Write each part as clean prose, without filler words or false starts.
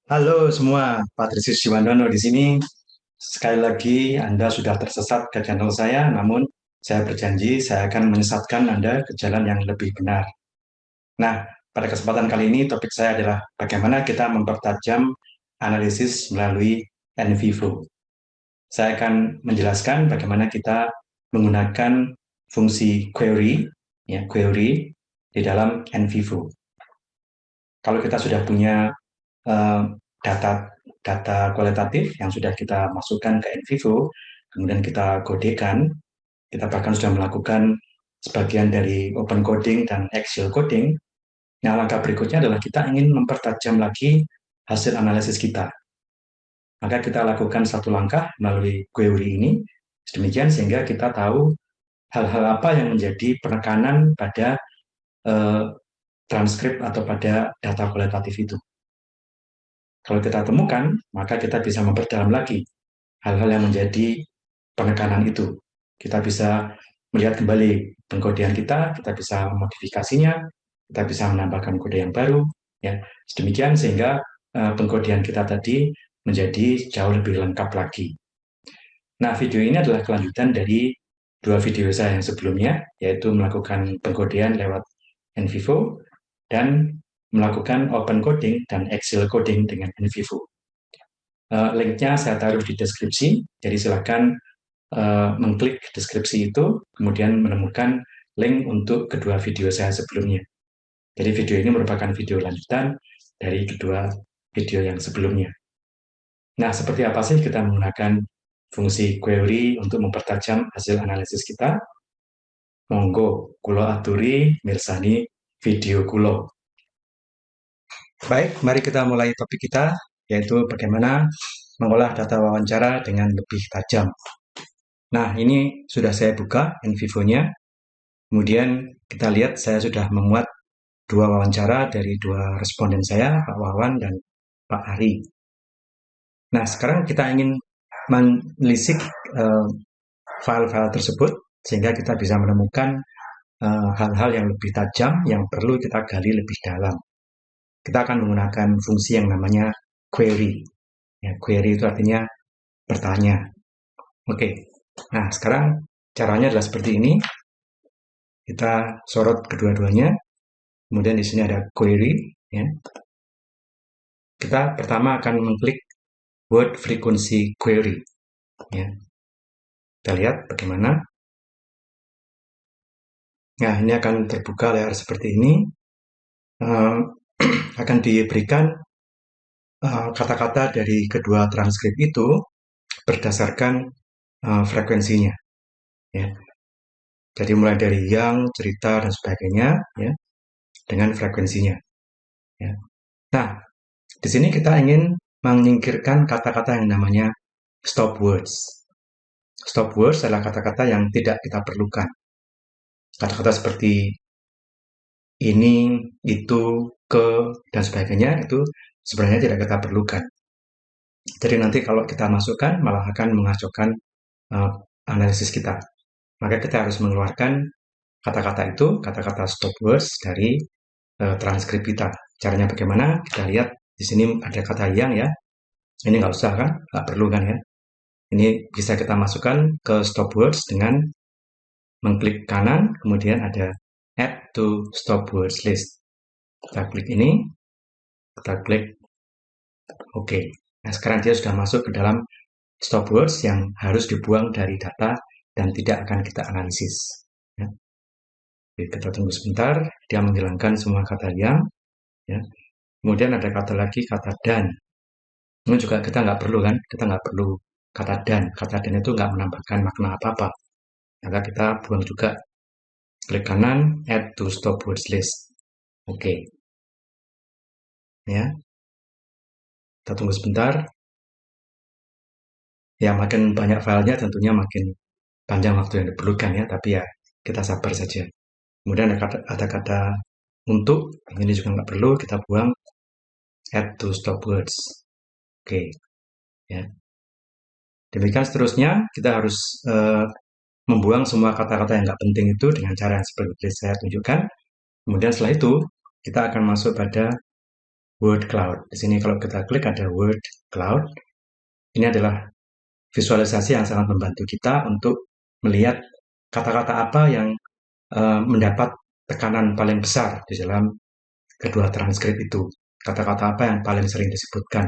Halo semua, Patrisius Jiwandono di sini. Sekali lagi Anda sudah tersesat ke channel saya, namun saya berjanji saya akan menyesatkan Anda ke jalan yang lebih benar. Nah, pada kesempatan kali ini topik saya adalah bagaimana kita mempertajam analisis melalui NVivo. Saya akan menjelaskan bagaimana kita menggunakan fungsi query, query di dalam NVivo. Kalau kita sudah punya eh, data data kualitatif yang sudah kita masukkan ke NVivo, kemudian kita kodekan, kita bahkan sudah melakukan sebagian dari open coding dan axial coding. Yang langkah berikutnya adalah kita ingin mempertajam lagi hasil analisis kita. Maka kita lakukan satu langkah melalui query ini, sedemikian sehingga kita tahu hal-hal apa yang menjadi penekanan pada eh, transkrip atau pada data kualitatif itu. Kalau kita temukan, maka kita bisa memperdalam lagi hal-hal yang menjadi penekanan itu. Kita bisa melihat kembali pengkodean kita bisa modifikasinya, kita bisa menambahkan kode yang baru, ya. Sedemikian sehingga pengkodean kita tadi menjadi jauh lebih lengkap lagi. Nah, video ini adalah kelanjutan dari dua video saya yang sebelumnya, yaitu melakukan pengkodean lewat NVivo dan melakukan open coding dan axial coding dengan NVivo. Linknya saya taruh di deskripsi, jadi silakan mengklik deskripsi itu, kemudian menemukan link untuk kedua video saya sebelumnya. Jadi video ini merupakan video lanjutan dari kedua video yang sebelumnya. Nah, seperti apa sih kita menggunakan fungsi query untuk mempertajam hasil analisis kita? Monggo, kulo aturi mirsani video kulo. Baik, mari kita mulai topik kita, yaitu bagaimana mengolah data wawancara dengan lebih tajam. Nah, ini sudah saya buka NVivo-nya. Kemudian kita lihat saya sudah memuat dua wawancara dari dua responden saya, Pak Wawan dan Pak Ari. Nah, sekarang kita ingin menelisik file-file tersebut sehingga kita bisa menemukan hal-hal yang lebih tajam yang perlu kita gali lebih dalam. Kita akan menggunakan fungsi yang namanya query. Ya, query itu artinya bertanya. Oke. Nah, sekarang caranya adalah seperti ini. Kita sorot kedua-duanya. Kemudian di sini ada query. Ya. Kita pertama akan mengklik word frequency query. Ya. Kita lihat bagaimana. Nah, ini akan terbuka layar seperti ini. Akan diberikan kata-kata dari kedua transkrip itu berdasarkan frekuensinya. Ya. Jadi mulai dari yang, cerita, dan sebagainya, ya, dengan frekuensinya. Ya. Nah, di sini kita ingin menyingkirkan kata-kata yang namanya stop words. Stop words adalah kata-kata yang tidak kita perlukan. Kata-kata seperti ini, itu, ke, dan sebagainya itu sebenarnya tidak kita perlukan. Jadi nanti kalau kita masukkan malah akan mengacaukan analisis kita. Maka kita harus mengeluarkan kata-kata itu, kata-kata stop words dari transkrip kita. Caranya bagaimana? Kita lihat di sini ada kata yang ya. Ini nggak usah kan? Nggak perlu kan ya? Ini bisa kita masukkan ke stop words dengan mengklik kanan, kemudian ada add to stop words list. Kita klik ini, kita klik OK. Nah, sekarang dia sudah masuk ke dalam stop words yang harus dibuang dari data dan tidak akan kita analisis. Ya. Kita tunggu sebentar, dia menghilangkan semua kata yang. Ya. Kemudian ada kata lagi, kata dan. Ini juga kita nggak perlu kan, kita nggak perlu kata dan. Kata dan itu nggak menambahkan makna apa-apa. Maka kita buang juga. Klik kanan, add to stop words list. Oke. Ya. Kita tunggu sebentar. Ya, makin banyak filenya tentunya makin panjang waktu yang diperlukan ya, tapi ya kita sabar saja. Kemudian ada kata untuk, ini juga nggak perlu, kita buang add to stop words. Oke. Ya. Demikian seterusnya, kita harus membuang semua kata-kata yang nggak penting itu dengan cara yang seperti saya tunjukkan. Kemudian setelah itu, kita akan masuk pada word cloud. Di sini kalau kita klik ada word cloud. Ini adalah visualisasi yang sangat membantu kita untuk melihat kata-kata apa yang mendapat tekanan paling besar di dalam kedua transkrip itu. Kata-kata apa yang paling sering disebutkan.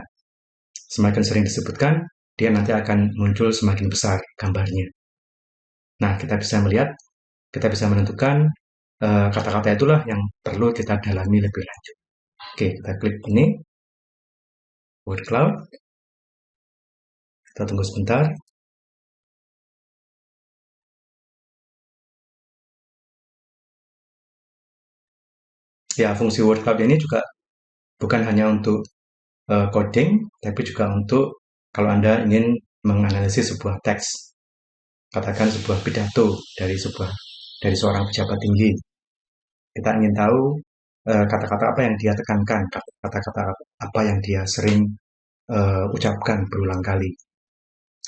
Semakin sering disebutkan, dia nanti akan muncul semakin besar gambarnya. Nah, kita bisa melihat, kita bisa menentukan kata-kata itulah yang perlu kita dalami lebih lanjut. Oke, kita klik ini, word cloud. Kita tunggu sebentar. Ya, fungsi word cloud ini juga bukan hanya untuk coding, tapi juga untuk kalau Anda ingin menganalisis sebuah teks, katakan sebuah pidato dari seorang pejabat tinggi. Kita ingin tahu kata-kata apa yang dia tekankan, kata-kata apa yang dia sering ucapkan berulang kali.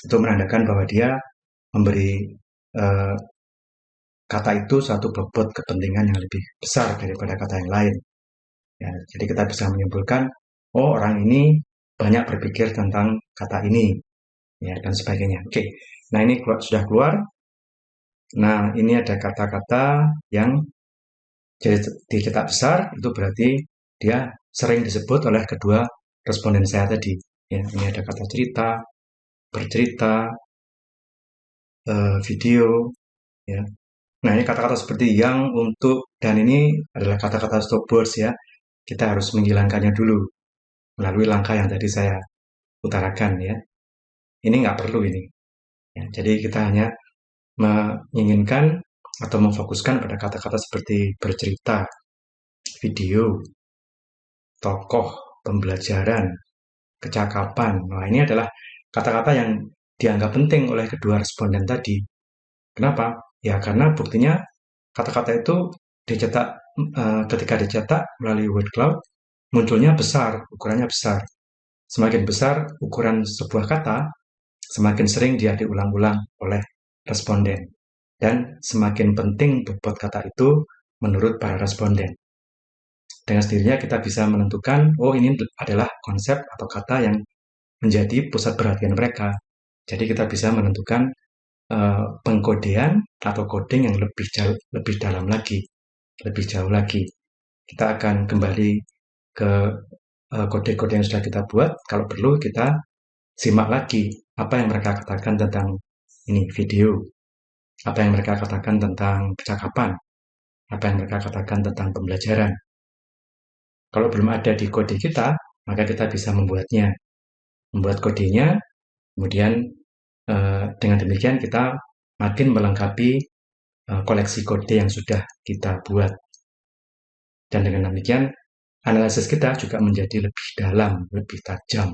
Itu menandakan bahwa dia memberi kata itu satu bobot kepentingan yang lebih besar daripada kata yang lain. Ya, jadi kita bisa menyimpulkan, oh orang ini banyak berpikir tentang kata ini, ya dan sebagainya. Oke, nah ini sudah keluar. Nah ini ada kata-kata yang jadi dicetak besar, itu berarti dia sering disebut oleh kedua responden saya tadi. Ya, ini ada kata cerita, bercerita, video, ya. Nah ini kata-kata seperti yang, untuk, dan ini adalah kata-kata stop words ya. Kita harus menghilangkannya dulu melalui langkah yang tadi saya utarakan ya. Ini nggak perlu ini. Ya, jadi kita hanya menginginkan atau memfokuskan pada kata-kata seperti bercerita, video, tokoh, pembelajaran, kecakapan. Nah, ini adalah kata-kata yang dianggap penting oleh kedua responden tadi. Kenapa? Ya karena buktinya kata-kata itu dicetak ketika dicetak melalui word cloud munculnya besar, ukurannya besar. Semakin besar ukuran sebuah kata, semakin sering dia diulang-ulang oleh responden. Dan semakin penting bobot kata itu menurut para responden. Dengan sendirinya kita bisa menentukan, oh ini adalah konsep atau kata yang menjadi pusat perhatian mereka. Jadi kita bisa menentukan pengkodean atau coding yang lebih dalam lagi, lebih jauh lagi. Kita akan kembali ke kode-kode yang sudah kita buat. Kalau perlu kita simak lagi apa yang mereka katakan tentang ini video, apa yang mereka katakan tentang percakapan, apa yang mereka katakan tentang pembelajaran. Kalau belum ada di kode kita, maka kita bisa membuat kodenya, kemudian dengan demikian kita makin melengkapi koleksi kode yang sudah kita buat. Dan dengan demikian analisis kita juga menjadi lebih dalam, lebih tajam.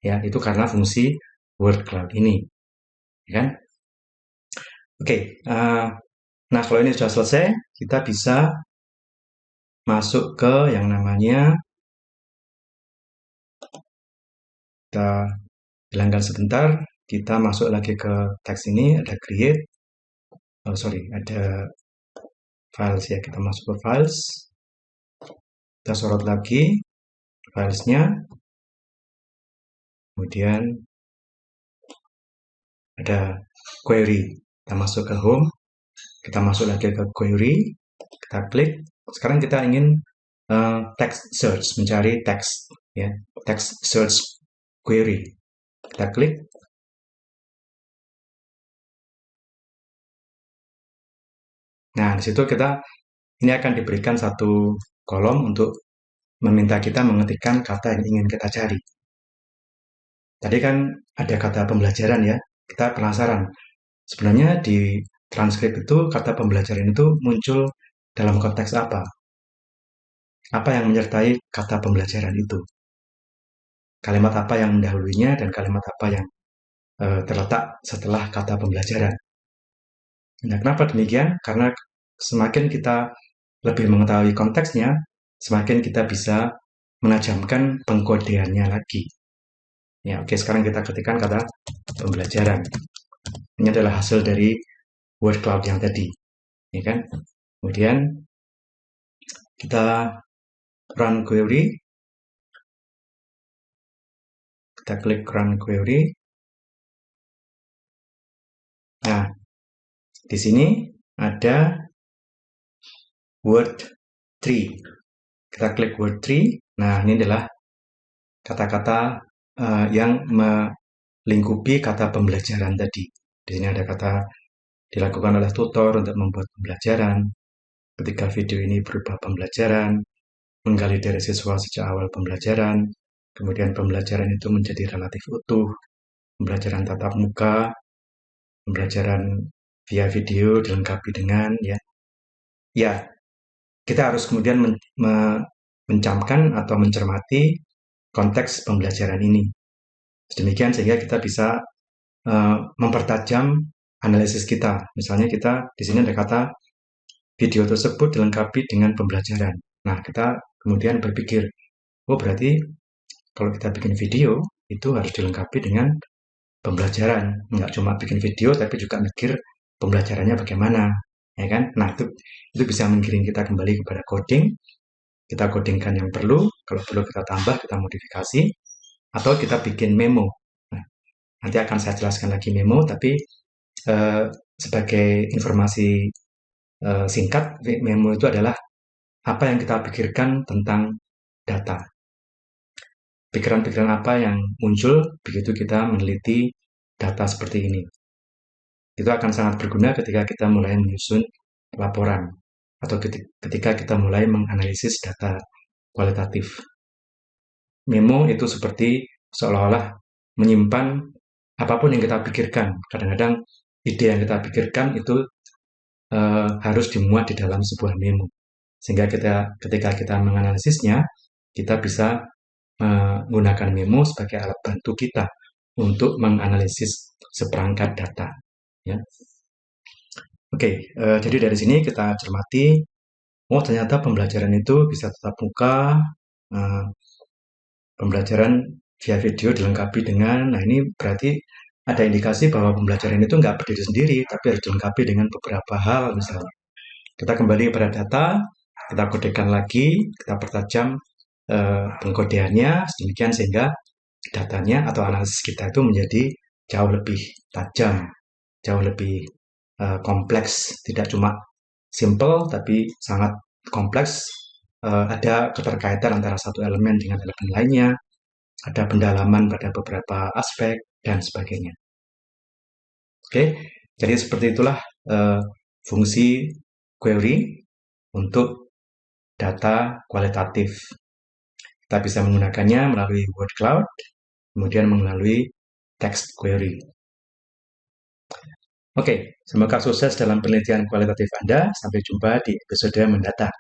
Ya, itu karena fungsi word cloud ini. Ya kan? Oke, nah kalau ini sudah selesai, kita bisa masuk ke yang namanya, kita hilangkan sebentar, kita masuk lagi ke teks ini, ada create, ada files ya, kita masuk ke files, kita sorot lagi filesnya, kemudian ada query, kita masuk ke home, kita masuk lagi ke query, kita klik, sekarang kita ingin text search, mencari teks ya, text search query, kita klik. Nah, di situ ini akan diberikan satu kolom untuk meminta kita mengetikkan kata yang ingin kita cari. Tadi kan ada kata pembelajaran ya, kita penasaran. Sebenarnya di transkrip itu kata pembelajaran itu muncul dalam konteks apa? Apa yang menyertai kata pembelajaran itu? Kalimat apa yang mendahulunya dan kalimat apa yang terletak setelah kata pembelajaran? Nah, kenapa demikian? Karena semakin kita lebih mengetahui konteksnya, semakin kita bisa menajamkan pengkodeannya lagi. Ya, oke, sekarang kita ketikkan kata pembelajaran. Ini adalah hasil dari word cloud yang tadi. Ya kan? Kemudian kita run query, Kita klik Run Query. Nah, di sini ada word tree. Kita klik word tree. Nah, ini adalah kata-kata yang melingkupi kata pembelajaran tadi. Di sini ada kata dilakukan oleh tutor untuk membuat pembelajaran. Ketika video ini berupa pembelajaran, menggali dari siswa sejak awal pembelajaran, kemudian pembelajaran itu menjadi relatif utuh, pembelajaran tatap muka, pembelajaran via video dilengkapi dengan ya kita harus kemudian mencamkan atau mencermati konteks pembelajaran ini. Demikian sehingga kita bisa mempertajam analisis kita. Misalnya kita di sini ada kata video tersebut dilengkapi dengan pembelajaran. Nah, kita kemudian berpikir, oh berarti kalau kita bikin video itu harus dilengkapi dengan pembelajaran. Nggak cuma bikin video, tapi juga mikir pembelajarannya bagaimana, ya kan? Nah, itu bisa menggiring kita kembali kepada coding. Kita codingkan yang perlu, kalau perlu kita tambah, kita modifikasi, atau kita bikin memo. Nah, nanti akan saya jelaskan lagi memo, tapi sebagai informasi singkat, memo itu adalah apa yang kita pikirkan tentang data. Pikiran-pikiran apa yang muncul begitu kita meneliti data seperti ini. Itu akan sangat berguna ketika kita mulai menyusun laporan atau ketika kita mulai menganalisis data kualitatif. Memo itu seperti seolah-olah menyimpan apapun yang kita pikirkan. Kadang-kadang ide yang kita pikirkan itu harus dimuat di dalam sebuah memo. Sehingga ketika kita menganalisisnya, kita bisa menggunakan memo sebagai alat bantu kita untuk menganalisis seperangkat data. Ya. Oke, jadi dari sini kita cermati, oh ternyata pembelajaran itu bisa tatap muka, pembelajaran via video dilengkapi dengan, nah ini berarti ada indikasi bahwa pembelajaran itu nggak berdiri sendiri, tapi harus dilengkapi dengan beberapa hal misalnya. Kita kembali kepada data, kita kodekan lagi, kita pertajam pengkodeannya, demikian sehingga datanya atau analisis kita itu menjadi jauh lebih tajam, jauh lebih kompleks, tidak cuma simple tapi sangat kompleks. Ada keterkaitan antara satu elemen dengan elemen lainnya, ada pendalaman pada beberapa aspek dan sebagainya. Oke, jadi seperti itulah fungsi query untuk data kualitatif. Kita bisa menggunakannya melalui word cloud, kemudian melalui text query. Oke, semoga sukses dalam penelitian kualitatif Anda. Sampai jumpa di episode mendatang.